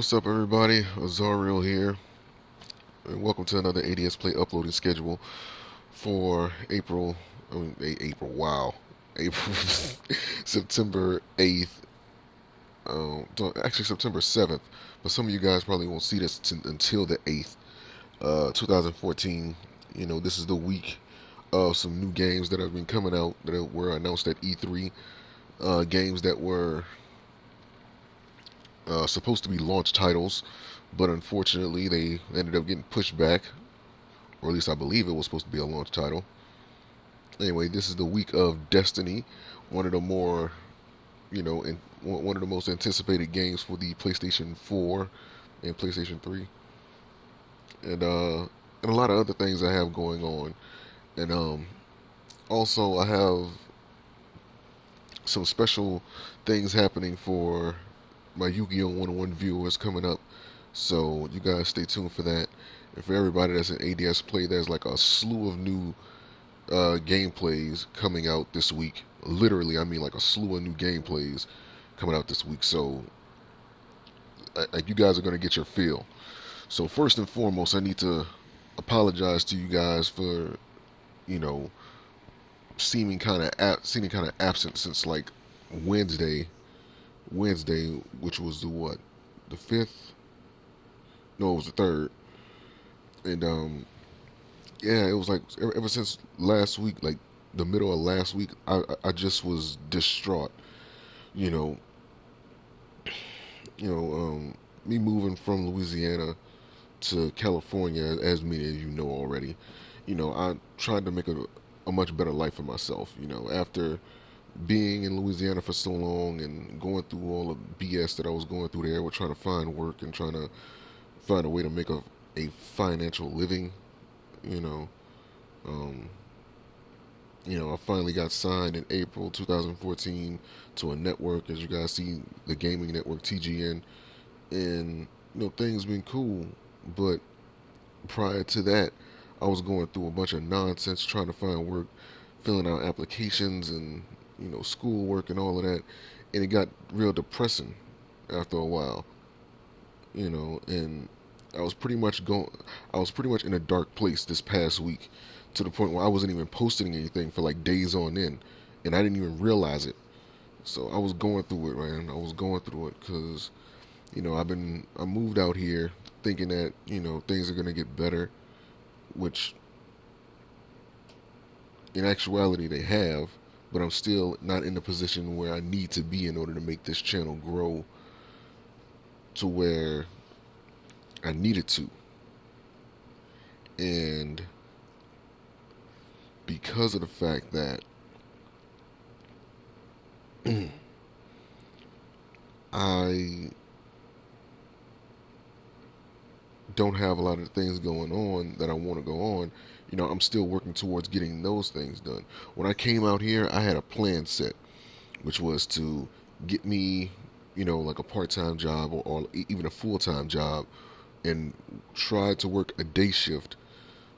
What's up, everybody? Azariel here, and welcome to another A-DSplay uploading schedule for April. April. Wow, April, September 8th. Actually, September 7th. But some of you guys probably won't see this until the 8th, 2014. This is the week of some new games that have been coming out that were announced at E3. Games that were supposed to be launch titles, but unfortunately they ended up getting pushed back, or at least I believe it was supposed to be a launch title. Anyway, this is the week of Destiny, one of the more, one of the most anticipated games for the PlayStation 4 and PlayStation 3, and a lot of other things I have going on, and also I have some special things happening for my YuGiOh101 viewers coming up. So you guys stay tuned for that. And for everybody that's an A-DSplay, there's like a slew of new gameplays coming out this week. Literally, I mean like a slew of new gameplays coming out this week. So you guys are going to get your feel. So first and foremost, I need to apologize to you guys for, you know, seeming kind of absent since like Wednesday, which was the what, the 5th? No, it was the 3rd. And yeah, it was like ever since last week, like the middle of last week, I just was distraught. You know, me moving from Louisiana to California, as many of you know already. I tried to make a much better life for myself. After being in Louisiana for so long and going through all the BS that I was going through there, with trying to find work and trying to find a way to make a financial living, you know, um, I finally got signed in April 2014 to a network, as you guys see, the gaming network TGN, and things been cool, but prior to that, I was going through a bunch of nonsense trying to find work, filling out applications and schoolwork and all of that, and it got real depressing after a while, and I was pretty much going, I was pretty much in a dark place this past week, to the point where I wasn't even posting anything for like days on end, and I didn't even realize it. So I was going through it, man. I was going through it because I moved out here thinking that things are gonna get better, which in actuality they have, but I'm still not in the position where I need to be in order to make this channel grow to where I need it to. And because of the fact that I don't have a lot of things going on that I want to go on, I'm still working towards getting those things done. When I came out here, I had a plan set, which was to get me, like a part-time job, or even a full-time job, and try to work a day shift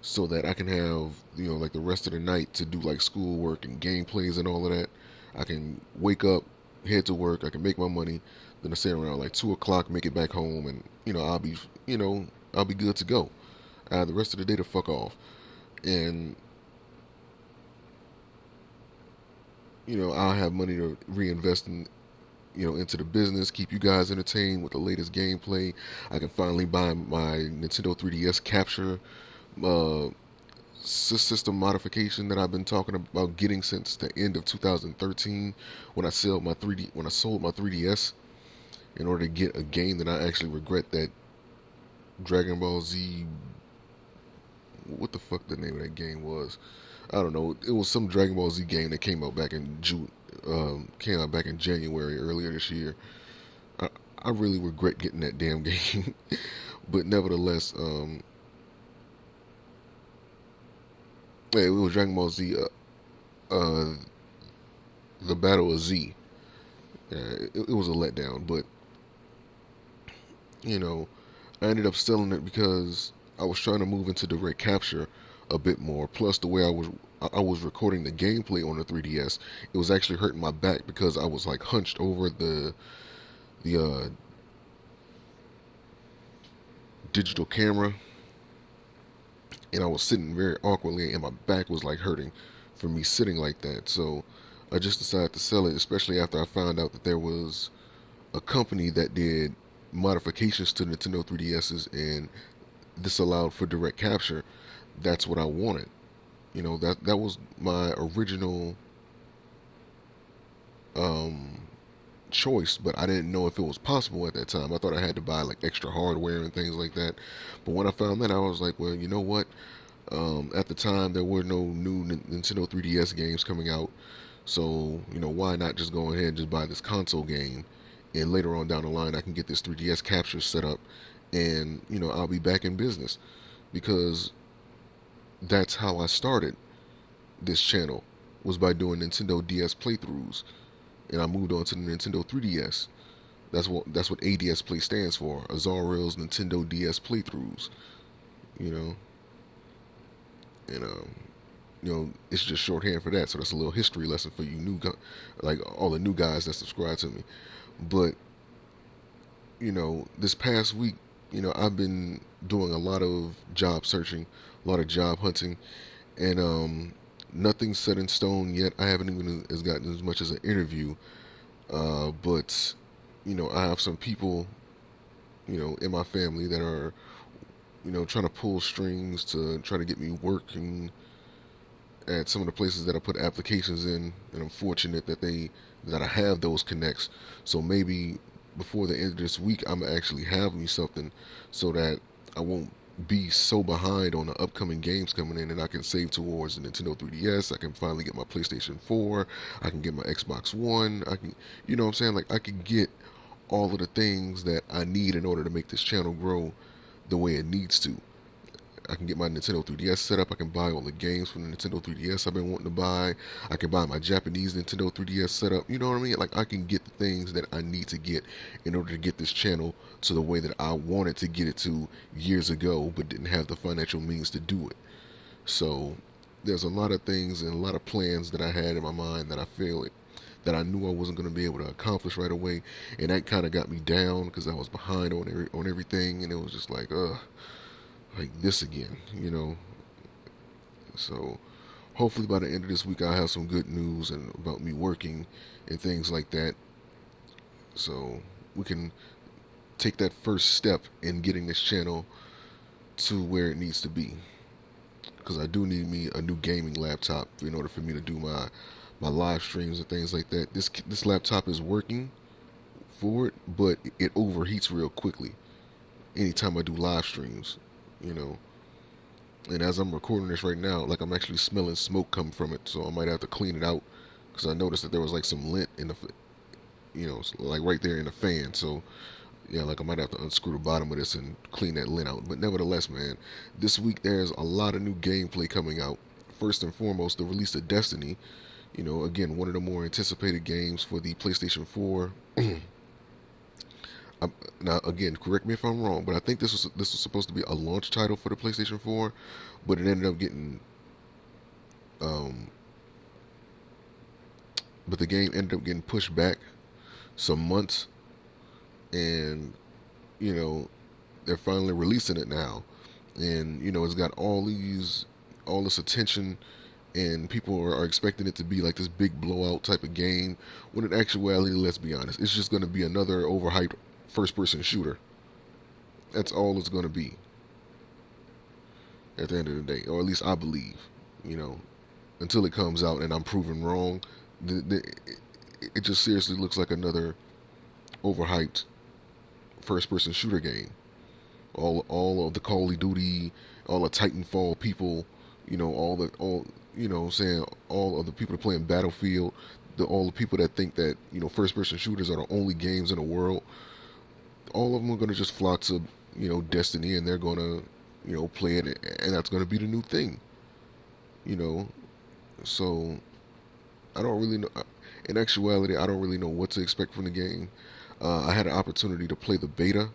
so that I can have, like the rest of the night to do like schoolwork and gameplays and all of that. I can wake up, head to work, I can make my money, then I stay around like 2 o'clock, make it back home, and I'll be good to go. I have the rest of the day to fuck off, and I'll have money to reinvest in, into the business, keep you guys entertained with the latest gameplay. I can finally buy my Nintendo 3DS capture uh, system modification that I've been talking about getting since the end of 2013, when I sold my 3DS, in order to get a game that I actually regret, that Dragon Ball Z, what the fuck the name of that game was. I don't know. It was some Dragon Ball Z game that came out back in January earlier this year. I, I really regret getting that damn game, but nevertheless, yeah, it was Dragon Ball Z, uh, the Battle of Z. It was a letdown, but you know, I ended up selling it because I was trying to move into direct capture a bit more. Plus, the way I was recording the gameplay on the 3DS, it was actually hurting my back because I was like hunched over the digital camera, and I was sitting very awkwardly, and my back was like hurting from me sitting like that. So I just decided to sell it, especially after I found out that there was a company that did modifications to Nintendo 3DSs, and this allowed for direct capture. That's what I wanted. That was my original um, choice, but I didn't know if it was possible at that time. I thought I had to buy like extra hardware and things like that. But when I found that, I was like, well, you know what? At the time, there were no new Nintendo 3DS games coming out, so why not just go ahead and just buy this console game, and later on down the line, I can get this 3DS capture set up, and I'll be back in business, because that's how I started this channel, was by doing Nintendo DS playthroughs, and I moved on to the Nintendo 3DS. That's what A-DSplay stands for. Azarel's Nintendo DS playthroughs. You know, and it's just shorthand for that. So that's a little history lesson for you like all the new guys that subscribe to me. But this past week, I've been doing a lot of job searching, a lot of job hunting, and nothing's set in stone yet. I haven't even gotten as much as an interview, but I have some people, in my family that are, trying to pull strings to try to get me working at some of the places that I put applications in, and I'm fortunate that I have those connects. So maybe before the end of this week, I'm gonna actually have me something, so that I won't be so behind on the upcoming games coming in, and I can save towards the Nintendo 3DS. I can finally get my PlayStation 4. I can get my Xbox One. I can, what I'm saying? Like, I can get all of the things that I need in order to make this channel grow the way it needs to. I can get my Nintendo 3DS set up. I can buy all the games from the Nintendo 3DS I've been wanting to buy. I can buy my Japanese Nintendo 3DS set up. You know what I mean? Like, I can get the things that I need to get in order to get this channel to the way that I wanted to get it to years ago, but didn't have the financial means to do it. So there's a lot of things and a lot of plans that I had in my mind that that I knew I wasn't going to be able to accomplish right away, and that kind of got me down because I was behind on everything, and it was just like this again. So hopefully by the end of this week, I'll have some good news and about me working and things like that, so we can take that first step in getting this channel to where it needs to be. Because I do need me a new gaming laptop in order for me to do my live streams and things like that. This laptop is working for it, but it overheats real quickly anytime I do live streams. And as I'm recording this right now, like, I'm actually smelling smoke come from it, so I might have to clean it out, because I noticed that there was like some lint in the, like right there in the fan. So yeah, like, I might have to unscrew the bottom of this and clean that lint out. But nevertheless, man, this week there's a lot of new gameplay coming out. First and foremost, the release of Destiny. Again, one of the more anticipated games for the PlayStation 4. Now, again, correct me if I'm wrong, but I think this was supposed to be a launch title for the PlayStation 4, but it ended up getting, but the game ended up getting pushed back some months, and they're finally releasing it now, and it's got all this attention, and people are expecting it to be like this big blowout type of game, when in actuality, let's be honest, it's just going to be another overhyped first-person shooter. That's all it's going to be at the end of the day, or at least I believe. Until it comes out and I'm proven wrong, it just seriously looks like another overhyped first-person shooter game. All of the Call of Duty, all the Titanfall people, all saying all of the people that play in Battlefield, all the people that think that first-person shooters are the only games in the world. All of them are going to just flock to, Destiny, and they're going to, play it, and that's going to be the new thing. So I don't really know. In actuality, I don't really know what to expect from the game. I had an opportunity to play the beta,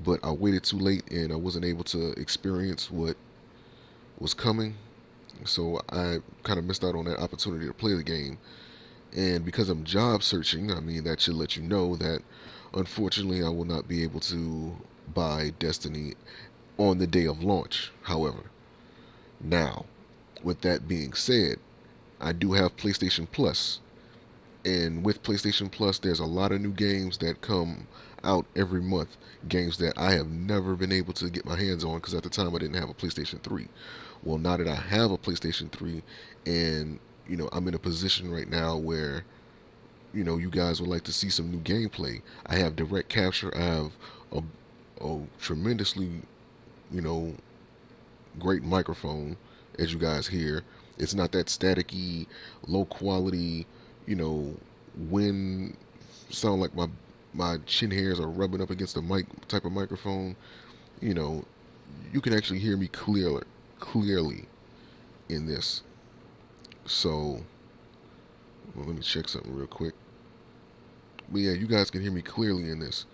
but I waited too late, and I wasn't able to experience what was coming. So I kind of missed out on that opportunity to play the game. And because I'm job searching, I mean, that should let you know that, unfortunately, I will not be able to buy Destiny on the day of launch, however. Now, with that being said, I do have PlayStation Plus. And with PlayStation Plus, there's a lot of new games that come out every month. Games that I have never been able to get my hands on because at the time I didn't have a PlayStation 3. Well, now that I have a PlayStation 3 and, I'm in a position right now where, you guys would like to see some new gameplay. I have direct capture. I have a tremendously, you know, great microphone, as you guys hear. It's not that staticky, low quality, wind sound like my chin hairs are rubbing up against the mic type of microphone. You know, you can actually hear me clearly in this. So, well, let me check something real quick. But yeah, you guys can hear me clearly in this.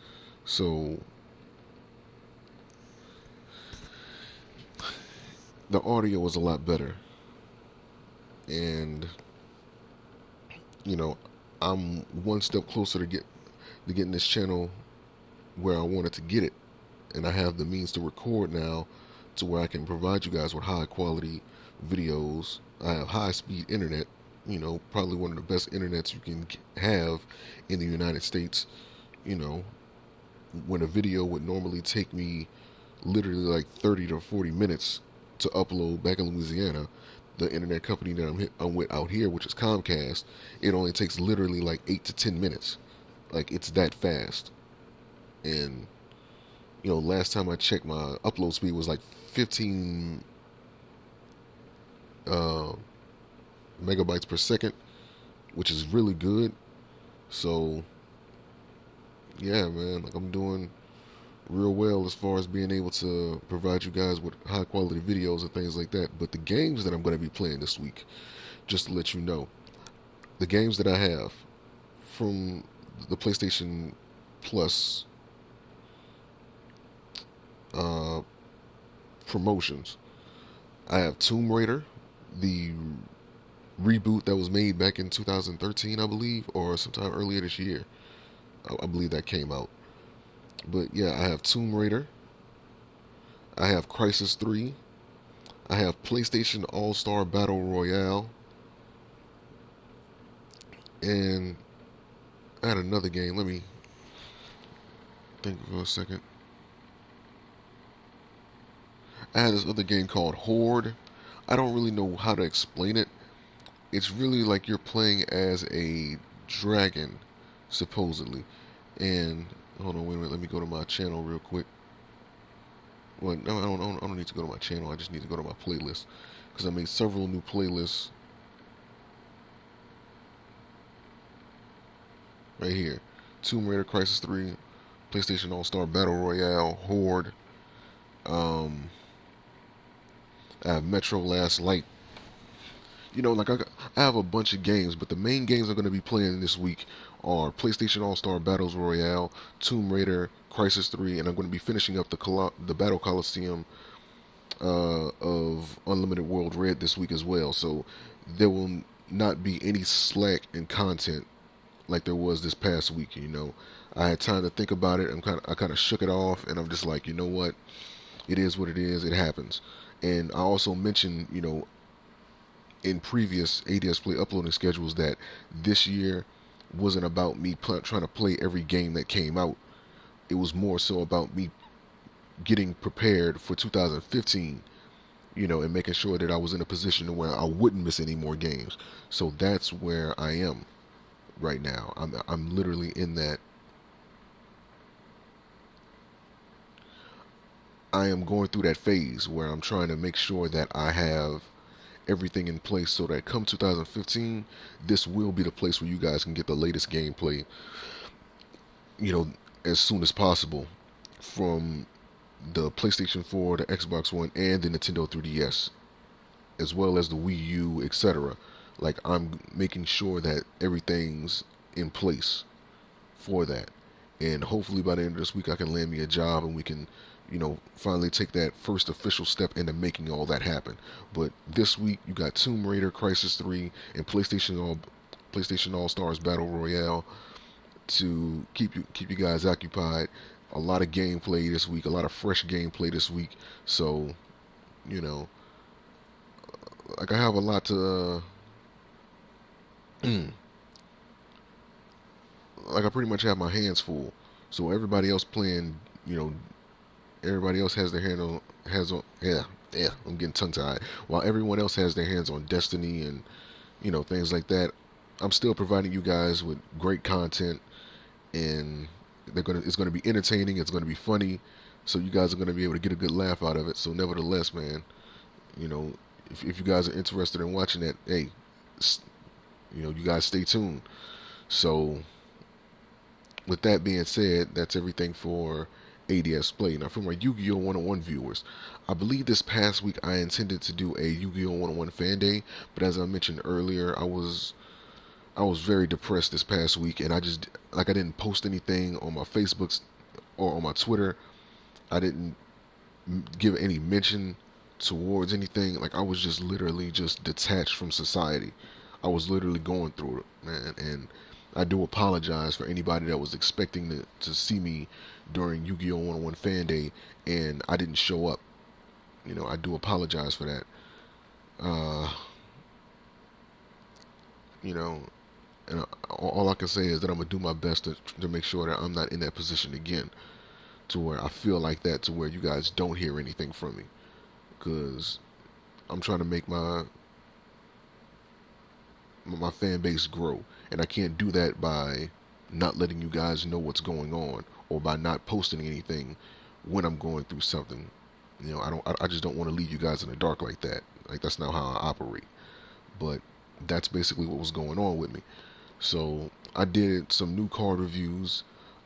So, the audio was a lot better. And, you know, I'm one step closer to getting this channel where I wanted to get it. And I have the means to record now to where I can provide you guys with high quality videos. I have high speed internet, probably one of the best internets you can have in the United States. When a video would normally take me literally like 30 to 40 minutes to upload back in Louisiana, the internet company that I'm with out here, which is Comcast, it only takes literally like 8 to 10 minutes. Like, it's that fast. And last time I checked, my upload speed was like 15 megabytes per second, which is really good. So yeah, man, like, I'm doing real well as far as being able to provide you guys with high quality videos and things like that. But the games that I'm going to be playing this week, just to let you know, the games that I have from the PlayStation Plus promotions, I have Tomb Raider, the reboot that was made back in 2013, I believe, or sometime earlier this year. I believe that came out. But yeah, I have Tomb Raider. I have Crysis 3. I have PlayStation All-Star Battle Royale. And I had another game. Let me think for a second. I had this other game called Hoard. I don't really know how to explain it. It's really like you're playing as a dragon, supposedly. And hold on, wait a minute. Let me go to my channel real quick. Well, no, I don't need to go to my channel. I just need to go to my playlist because I made several new playlists right here: Tomb Raider, Crysis 3, PlayStation All-Star Battle Royale, Hoard. I have Metro Last Light. I have a bunch of games, but the main games I'm going to be playing this week are PlayStation All-Star Battles Royale, Tomb Raider, Crysis 3, and I'm going to be finishing up the Battle Coliseum of Unlimited World Red this week as well. So there will not be any slack in content like there was this past week. I had time to think about it. I kind of shook it off, and I'm just like, you know what? It is what it is. It happens. And I also mentioned, in previous A-DSplay uploading schedules that this year wasn't about me trying to play every game that came out. It was more so about me getting prepared for 2015, and making sure that I was in a position where I wouldn't miss any more games. So that's where I am right now. I'm literally in that. I am going through that phase where I'm trying to make sure that I have everything in place so that come 2015, this will be the place where you guys can get the latest gameplay, as soon as possible from the PlayStation 4, the Xbox One, and the Nintendo 3DS, as well as the Wii U, etc. Like, I'm making sure that everything's in place for that. And hopefully by the end of this week, I can land me a job and we can, finally take that first official step into making all that happen. But this week, you got Tomb Raider, Crysis 3, and PlayStation All Stars Battle Royale to keep you guys occupied. a lot of gameplay this week, a lot of fresh gameplay this week. So, you know, like I have a lot to, like I pretty much have my hands full. So everybody else playing, you know, everybody else has their hands on, yeah, I'm getting tongue tied. While everyone else has their hands on Destiny and, you know, things like that, I'm still providing you guys with great content, and it's gonna be entertaining, it's gonna be funny, so you guys are gonna be able to get a good laugh out of it. So nevertheless, man, you know, if you guys are interested in watching that, hey, you know, you guys stay tuned. So with that being said, that's everything for A-DSplay. Now, for my YuGiOh 101 viewers, I believe this past week I intended to do a YuGiOh 101 FanDay, but as I mentioned earlier, I was very depressed this past week, and I didn't post anything on my Facebook or on my Twitter. I didn't give any mention towards anything. Like, I was just literally just detached from society. I was literally going through it, man, and I do apologize for anybody that was expecting to see me during YuGiOh 101 FanDay and I didn't show up. You know, I do apologize for that. Uh, you know, and all I can say is that I'm gonna do my best to make sure that I'm not in that position again, to where I feel like that, to where you guys don't hear anything from me, because I'm trying to make my fan base grow, and I can't do that by not letting you guys know what's going on, or by not posting anything when I'm going through something. You know, I just don't want to leave you guys in the dark like that. Like, that's not how I operate. But that's basically what was going on with me. So I did some new card reviews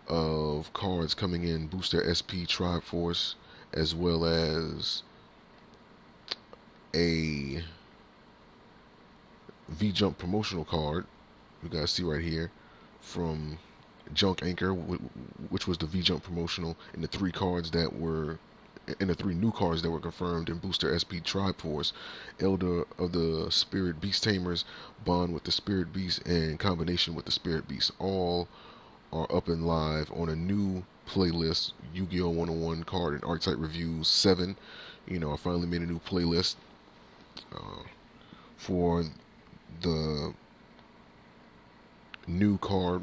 of cards coming in Booster SP Tribe Force, as well as a V-Jump promotional card. You guys see right here from Junk Anchor, which was the V-Jump promotional, and the three new cards that were confirmed in Booster SP Tribe Force: Elder of the Spirit Beast Tamers, Bond with the Spirit Beast, and Combination with the Spirit Beast. All are up and live on a new playlist, YuGiOh 101 Card and Archetype Reviews 7. You know, I finally made a new playlist for the new card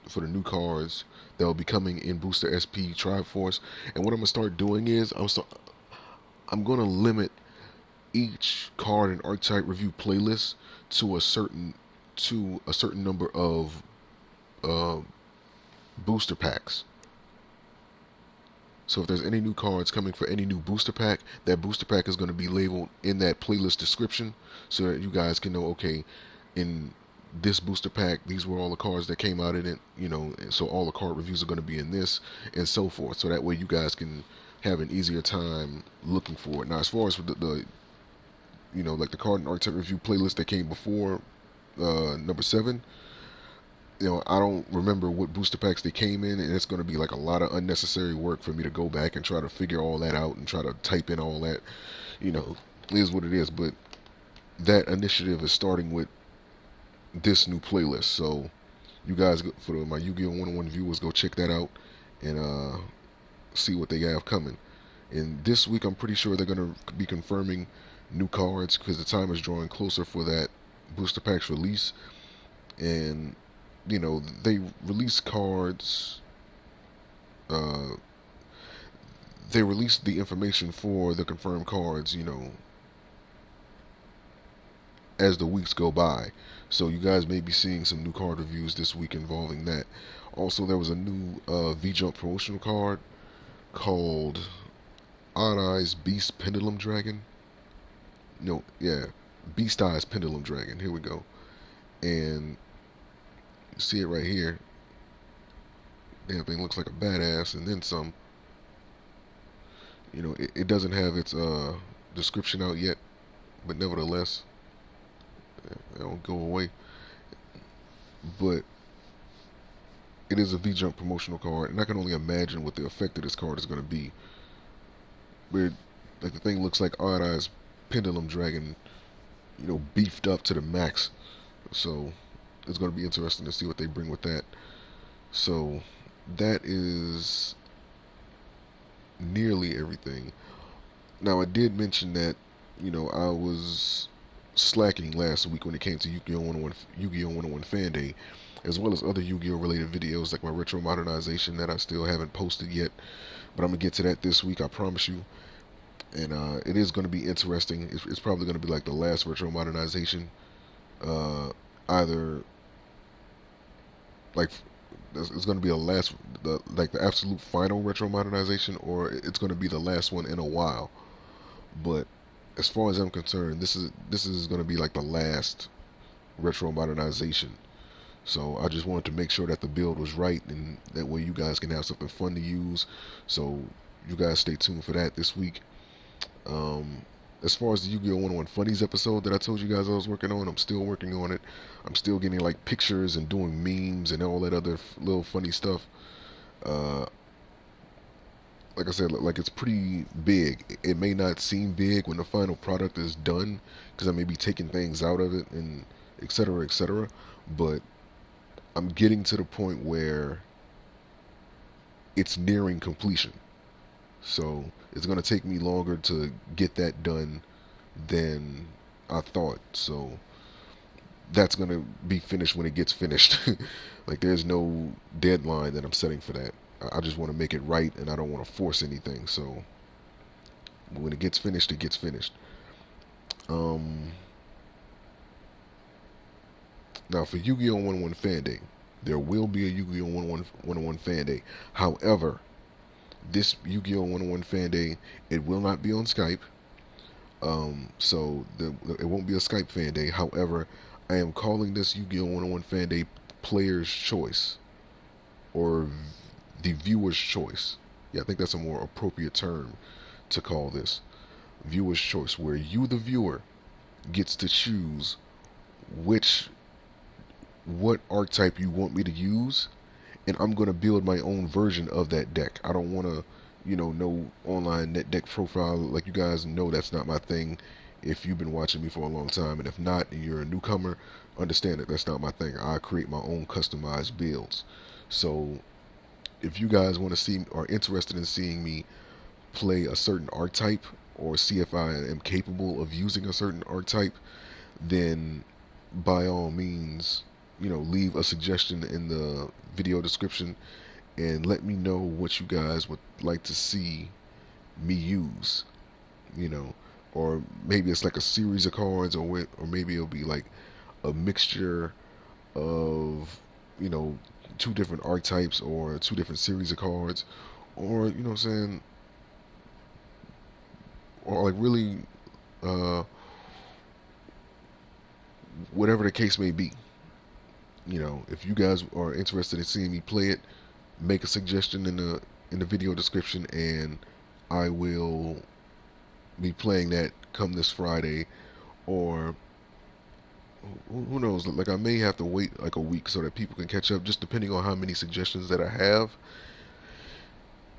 for the new cards that will be coming in Booster SP Tribe Force. And what I'm gonna start doing is I'm gonna limit each card and archetype review playlist to a certain number of uh, booster packs. So if there's any new cards coming for any new booster pack, that booster pack is going to be labeled in that playlist description, so that you guys can know, okay, in this booster pack, these were all the cards that came out in it, you know, so all the card reviews are going to be in this, and so forth. So that way you guys can have an easier time looking for it. Now, as far as the you know, like the card and archetype review playlist that came before number 7, you know, I don't remember what booster packs they came in, and it's going to be like a lot of unnecessary work for me to go back and try to figure all that out and try to type in all that. You know, it is what it is. But that initiative is starting with this new playlist. So you guys, for my YuGiOh 101 viewers, go check that out and see what they have coming. And this week, I'm pretty sure they're going to be confirming new cards, because the time is drawing closer for that booster packs release. And you know, they release cards, they release the information for the confirmed cards, you know, as the weeks go by. So you guys may be seeing some new card reviews this week involving that. Also, there was a new V-Jump promotional card called Odd Eyes Beast Pendulum Dragon. No, yeah, Beast Eyes Pendulum Dragon. Here we go. And you see it right here. Damn thing looks like a badass, and then some. You know, it doesn't have its description out yet, but nevertheless, it don't go away. But it is a V-Jump promotional card, and I can only imagine what the effect of this card is going to be. Where, like, the thing looks like Odd Eyes Pendulum Dragon, you know, beefed up to the max. So it's going to be interesting to see what they bring with that. So that is nearly everything. Now, I did mention that, I was slacking last week when it came to Yu-Gi-Oh 101 FanDay, as well as other Yu-Gi-Oh related videos like my retro modernization that I still haven't posted yet. But I'm gonna get to that this week, I promise you. And it is going to be interesting. It's probably going to be like the last retro modernization. Uh, Either like it's going to be the absolute final retro modernization, or it's going to be the last one in a while. But as far as I'm concerned, this is going to be like the last retro modernization. So I just wanted to make sure that the build was right, and that way you guys can have something fun to use. So you guys stay tuned for that this week. Um, as far as the Yu-Gi-Oh 101 Funnies episode that I told you guys I was working on, I'm still working on it. I'm still getting like pictures and doing memes and all that other little funny stuff. Uh, like I said, like it's pretty big. It may not seem big when the final product is done, because I may be taking things out of it and etc. etc. But I'm getting to the point where it's nearing completion. So it's going to take me longer to get that done than I thought. So that's going to be finished when it gets finished. Like there's no deadline that I'm setting for that. I just want to make it right, and I don't want to force anything. So when it gets finished, it gets finished. Um, Now for Yu-Gi-Oh 101 FanDay, there will be a Yu-Gi-Oh 101 FanDay. However, this Yu-Gi-Oh 101 FanDay, it will not be on Skype. It won't be a Skype FanDay. However, I am calling this Yu-Gi-Oh 101 FanDay Player's Choice, or the Viewer's Choice. Yeah, I think that's a more appropriate term to call this. Viewer's Choice, where you, the viewer, gets to choose which what archetype you want me to use, and I'm gonna build my own version of that deck. I don't want to, no online net deck profile. Like you guys know, that's not my thing. If you've been watching me for a long time, and if not, and you're a newcomer, understand that that's not my thing. I create my own customized builds. So if you guys want to see or interested in seeing me play a certain archetype, or see if I am capable of using a certain archetype, then by all means, leave a suggestion in the video description and let me know what you guys would like to see me use, you know, or maybe it's like a series of cards, or maybe it'll be like a mixture of, you know, two different archetypes or two different series of cards, or what I'm saying, or like really, uh, whatever the case may be. If you guys are interested in seeing me play it, make a suggestion in the video description, and I will be playing that come this Friday, or who knows? Like I may have to wait like a week so that people can catch up, just depending on how many suggestions that I have.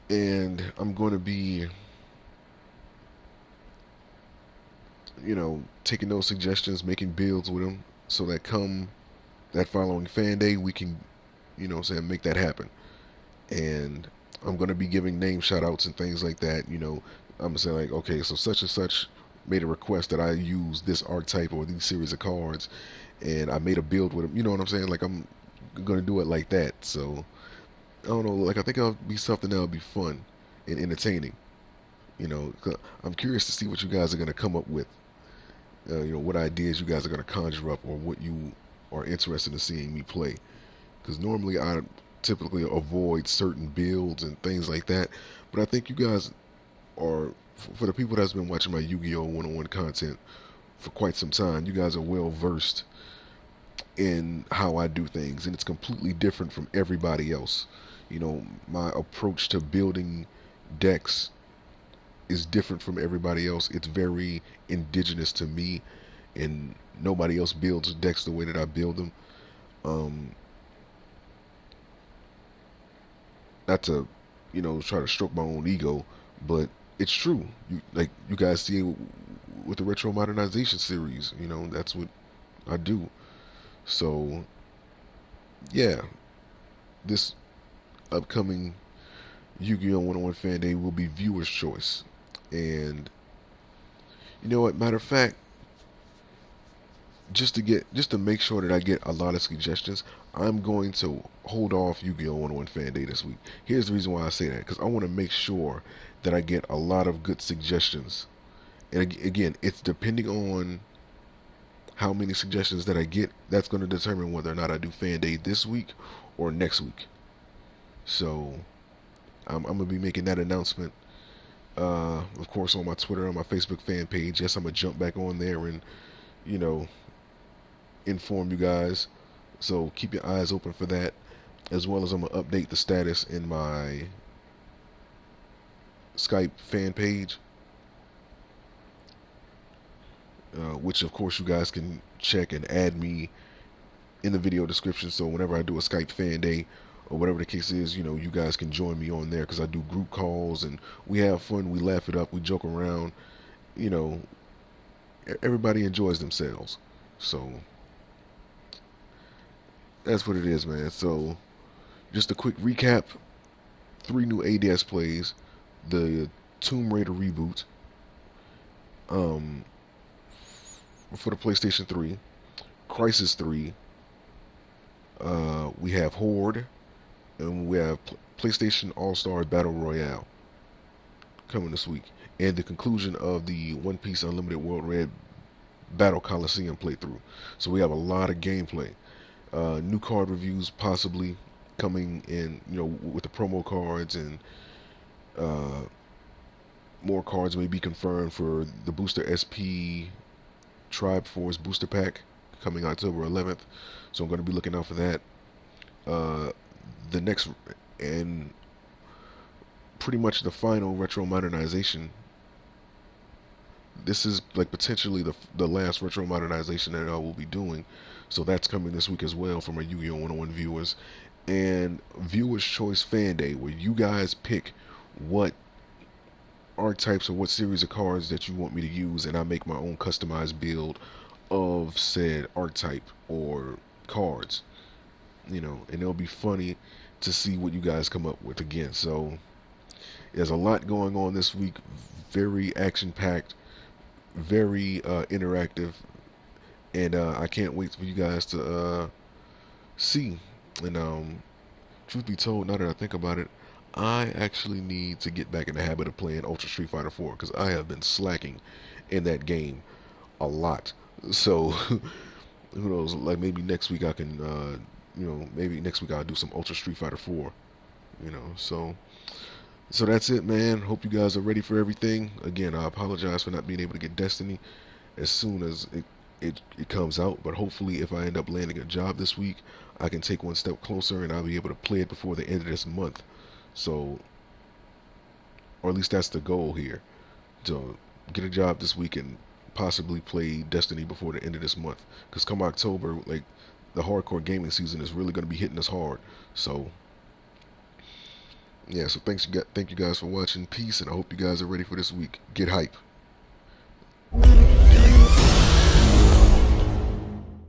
And I'm going to be, taking those suggestions, making builds with them, so that come that following fan day, we can, make that happen. And I'm going to be giving name shout outs and things like that. I'm going to say, like, okay, so such and such made a request that I use this archetype or these series of cards, and I made a build with them. You know what I'm saying? Like, I'm going to do it like that. So, I don't know. Like, I think it'll be something that'll be fun and entertaining. 'Cause I'm curious to see what you guys are going to come up with. What ideas you guys are going to conjure up, or what you are interested in seeing me play. Because normally I typically avoid certain builds and things like that. But I think you guys are, for the people that's been watching my Yu-Gi-Oh 101 content for quite some time, you guys are well versed in how I do things. And it's completely different from everybody else. My approach to building decks is different from everybody else. It's very indigenous to me, and nobody else builds decks the way that I build them. Um, Not to, try to stroke my own ego, but it's true. You guys see it with the retro modernization series. That's what I do. So yeah, this upcoming YuGiOh101 FanDay will be viewer's choice. And you know what? Matter of fact, just to make sure that I get a lot of suggestions, I'm going to hold off YuGiOh101 FanDay this week. Here's the reason why I say that, because I want to make sure that I get a lot of good suggestions. And again, it's depending on how many suggestions that I get. That's going to determine whether or not I do FanDay this week or next week. So I'm going to be making that announcement, of course, on my Twitter, on my Facebook fan page. Yes, I'm going to jump back on there and, you know, inform you guys. So keep your eyes open for that, as well as I'm going to update the status in my Skype fan page, which of course you guys can check and add me in the video description. So whenever I do a Skype fan day or whatever the case is, you know, you guys can join me on there, because I do group calls and we have fun, we laugh it up, we joke around, you know, everybody enjoys themselves. So that's what it is, man. So just a quick recap: 3 new A-DSplays, the Tomb Raider reboot, for the PlayStation 3, Crysis 3, we have Hoard, and we have PlayStation All-Star Battle Royale coming this week, and the conclusion of the One Piece Unlimited World Red Battle Coliseum playthrough. So we have a lot of gameplay. New card reviews possibly coming in, you know, with the promo cards, and more cards may be confirmed for the Booster SP Tribe Force Booster Pack coming October 11th. So I'm going to be looking out for that. The next and pretty much the final retro modernization. This is like potentially the last retro modernization that I will be doing. So that's coming this week as well from our YuGiOh101 viewers. And Viewers Choice Fan Day, where you guys pick what archetypes or what series of cards that you want me to use, and I make my own customized build of said archetype or cards. You know, and it'll be funny to see what you guys come up with again. So there's a lot going on this week. Very action-packed, very interactive, and I can't wait for you guys to see. And truth be told, now that I think about it, I actually need to get back in the habit of playing Ultra Street Fighter 4, because I have been slacking in that game a lot. So who knows? Like maybe next week I can, you know, maybe next week I'll do some Ultra Street Fighter 4. You know, so that's it, man. Hope you guys are ready for everything. Again, I apologize for not being able to get Destiny as soon as it comes out, but hopefully if I end up landing a job this week, I can take one step closer and I'll be able to play it before the end of this month. So, or at least that's the goal here, to get a job this week and possibly play Destiny before the end of this month, because come October, like, the hardcore gaming season is really going to be hitting us hard. So yeah, so thank you guys for watching. Peace, and I hope you guys are ready for this week. Get hype.